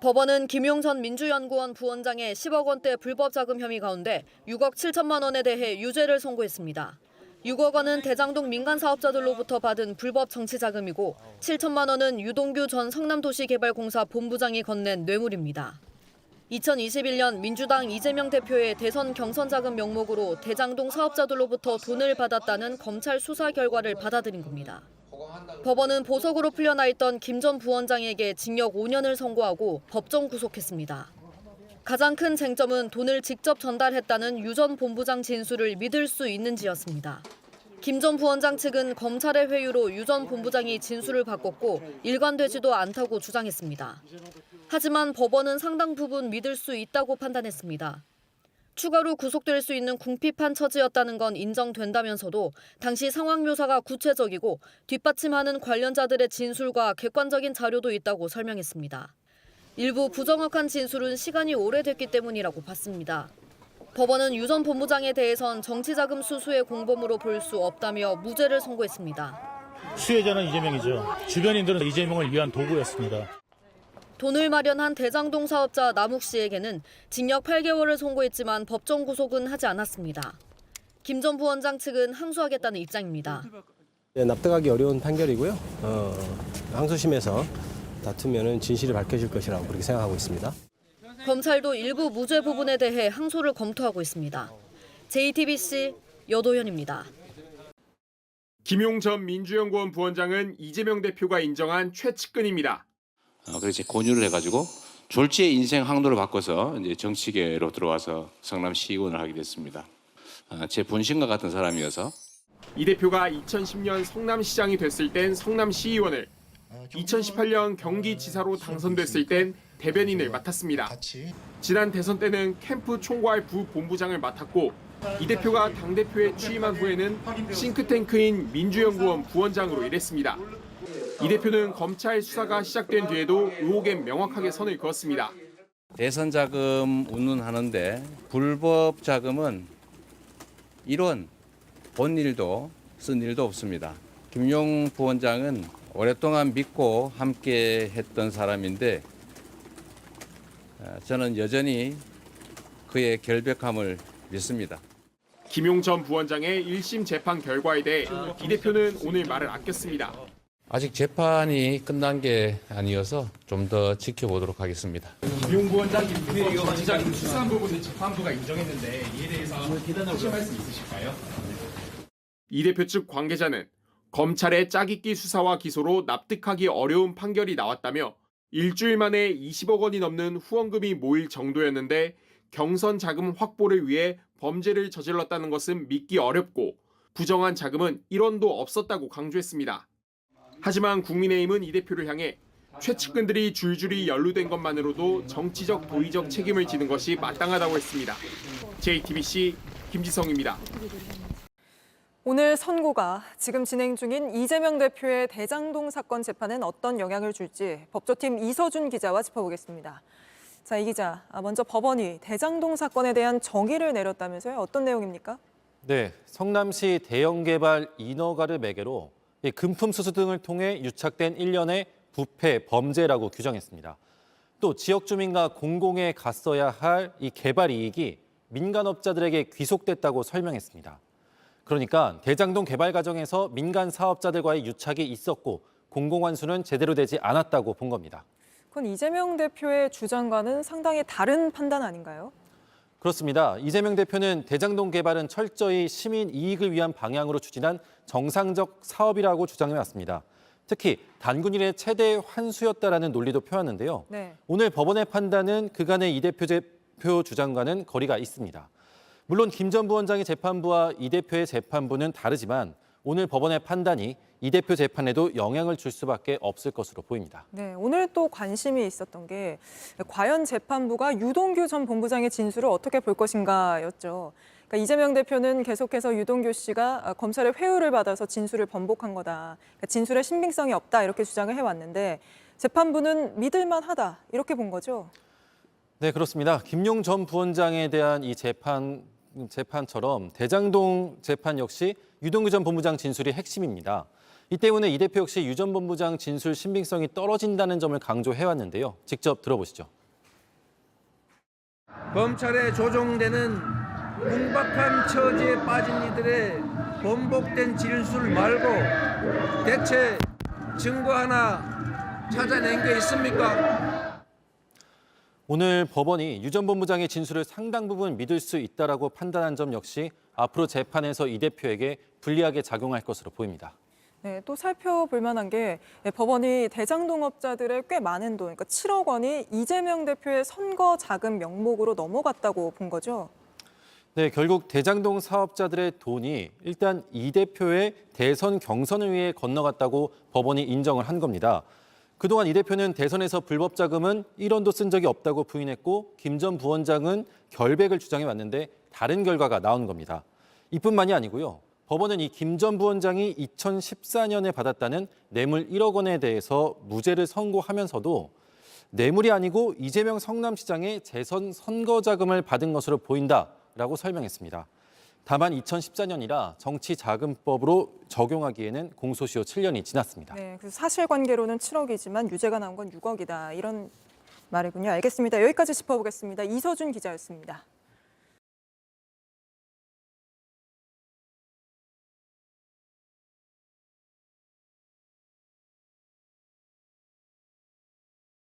법원은 김용 전 민주연구원 부원장의 10억 원대 불법 자금 혐의 가운데 6억 7천만 원에 대해 유죄를 선고했습니다. 6억 원은 대장동 민간 사업자들로부터 받은 불법 정치 자금이고 7천만 원은 유동규 전 성남도시개발공사 본부장이 건넨 뇌물입니다. 2021년 민주당 이재명 대표의 대선 경선 자금 명목으로 대장동 사업자들로부터 돈을 받았다는 검찰 수사 결과를 받아들인 겁니다. 법원은 보석으로 풀려나 있던 김 전 부원장에게 징역 5년을 선고하고 법정 구속했습니다. 가장 큰 쟁점은 돈을 직접 전달했다는 유 전 본부장 진술을 믿을 수 있는지였습니다. 김 전 부원장 측은 검찰의 회유로 유 전 본부장이 진술을 바꿨고 일관되지도 않다고 주장했습니다. 하지만 법원은 상당 부분 믿을 수 있다고 판단했습니다. 추가로 구속될 수 있는 궁핍한 처지였다는 건 인정된다면서도 당시 상황 묘사가 구체적이고 뒷받침하는 관련자들의 진술과 객관적인 자료도 있다고 설명했습니다. 일부 부정확한 진술은 시간이 오래됐기 때문이라고 봤습니다. 법원은 유 전 본부장에 대해선 정치자금 수수의 공범으로 볼 수 없다며 무죄를 선고했습니다. 수혜자는 이재명이죠. 주변인들은 이재명을 위한 도구였습니다. 돈을 마련한 대장동 사업자 남욱 씨에게는 징역 8개월을 선고했지만 법정 구속은 하지 않았습니다. 김 전 부원장 측은 항소하겠다는 입장입니다. 납득하기 어려운 판결이고요. 항소심에서 다투면 진실이 밝혀질 것이라고 그렇게 생각하고 있습니다. 검찰도 일부 무죄 부분에 대해 항소를 검토하고 있습니다. JTBC 여도현입니다. 김용 전 민주연구원 부원장은 이재명 대표가 인정한 최측근입니다. 그래서 권유를 해가지고 졸지의 인생 항로를 바꿔서 이제 정치계로 들어와서 성남시의원을 하게 됐습니다. 제 본심과 같은 사람이어서. 이 대표가 2010년 성남시장이 됐을 땐 성남시의원을, 2018년 경기지사로 당선됐을 땐 대변인을 맡았습니다. 지난 대선 때는 캠프 총괄 부본부장을 맡았고 이 대표가 당대표에 취임한 후에는 싱크탱크인 민주연구원 부원장으로 일했습니다. 이 대표는 검찰 수사가 시작된 뒤에도 의혹에 명확하게 선을 그었습니다. 대선 자금 운운하는데 불법 자금은 이론, 본 일도 쓴 일도 없습니다. 김용 부원장은 오랫동안 믿고 함께 했던 사람인데 저는 여전히 그의 결백함을 믿습니다. 김용 전 부원장의 1심 재판 결과에 대해 이 대표는 오늘 말을 아꼈습니다. 아직 재판이 끝난 게 아니어서 좀 더 지켜보도록 하겠습니다. 김용 부원장 김포 정치자금 수사한 부분은 재판부가 인정했는데 이에 대해서 하실 말씀 있으실까요? 이 대표 측 관계자는 검찰의 짜깁기 수사와 기소로 납득하기 어려운 판결이 나왔다며 일주일 만에 20억 원이 넘는 후원금이 모일 정도였는데 경선 자금 확보를 위해 범죄를 저질렀다는 것은 믿기 어렵고 부정한 자금은 1원도 없었다고 강조했습니다. 하지만 국민의힘은 이 대표를 향해 최측근들이 줄줄이 연루된 것만으로도 정치적 도의적 책임을 지는 것이 마땅하다고 했습니다. JTBC 김지성입니다. 오늘 선고가 지금 진행 중인 이재명 대표의 대장동 사건 재판엔 어떤 영향을 줄지 법조팀 이서준 기자와 짚어보겠습니다. 자, 이 기자, 먼저 법원이 대장동 사건에 대한 정의를 내렸다면서요? 어떤 내용입니까? 네, 성남시 대형개발 인허가를 매개로 금품 수수 등을 통해 유착된 일련의 부패, 범죄라고 규정했습니다. 또 지역 주민과 공공에 갔어야 할 이 개발 이익이 민간업자들에게 귀속됐다고 설명했습니다. 그러니까 대장동 개발 과정에서 민간 사업자들과의 유착이 있었고 공공환수는 제대로 되지 않았다고 본 겁니다. 그건 이재명 대표의 주장과는 상당히 다른 판단 아닌가요? 그렇습니다. 이재명 대표는 대장동 개발은 철저히 시민 이익을 위한 방향으로 추진한 정상적 사업이라고 주장해왔습니다. 특히 단군일의 최대 환수였다라는 논리도 펴왔는데요. 네. 오늘 법원의 판단은 그간의 이 대표 주장과는 거리가 있습니다. 물론 김 전 부원장의 재판부와 이 대표의 재판부는 다르지만 오늘 법원의 판단이 이 대표 재판에도 영향을 줄 수밖에 없을 것으로 보입니다. 네, 오늘 또 관심이 있었던 게 과연 재판부가 유동규 전 본부장의 진술을 어떻게 볼 것인가였죠. 그러니까 이재명 대표는 계속해서 유동규 씨가 검찰의 회유를 받아서 진술을 번복한 거다. 그러니까 진술에 신빙성이 없다 이렇게 주장을 해왔는데 재판부는 믿을만하다 이렇게 본 거죠. 네, 그렇습니다. 김용 전 부원장에 대한 이 재판처럼 대장동 재판 역시 유동규 전 본부장 진술이 핵심입니다. 이 때문에 이 대표 역시 유 전 본부장 진술 신빙성이 떨어진다는 점을 강조해왔는데요. 직접 들어보시죠. 검찰에 조종되는 궁박한 처지에 빠진 이들의 번복된 진술 말고 대체 증거 하나 찾아낸 게 있습니까? 오늘 법원이 유 전 본부장의 진술을 상당 부분 믿을 수 있다라고 판단한 점 역시 앞으로 재판에서 이 대표에게 불리하게 작용할 것으로 보입니다. 네, 또 살펴볼 만한 게 법원이 대장동업자들의 꽤 많은 돈, 그러니까 7억 원이 이재명 대표의 선거 자금 명목으로 넘어갔다고 본 거죠. 네, 결국 대장동 사업자들의 돈이 일단 이 대표의 대선 경선을 위해 건너갔다고 법원이 인정을 한 겁니다. 그동안 이 대표는 대선에서 불법 자금은 1원도 쓴 적이 없다고 부인했고 김 전 부원장은 결백을 주장해 왔는데 다른 결과가 나온 겁니다. 이뿐만이 아니고요. 법원은 이 김 전 부원장이 2014년에 받았다는 뇌물 1억 원에 대해서 무죄를 선고하면서도 뇌물이 아니고 이재명 성남시장의 재선 선거 자금을 받은 것으로 보인다라고 설명했습니다. 다만 2014년이라 정치자금법으로 적용하기에는 공소시효 7년이 지났습니다. 네, 그래서 사실관계로는 7억이지만 유죄가 나온 건 6억이다. 이런 말이군요. 알겠습니다. 여기까지 짚어보겠습니다. 이서준 기자였습니다.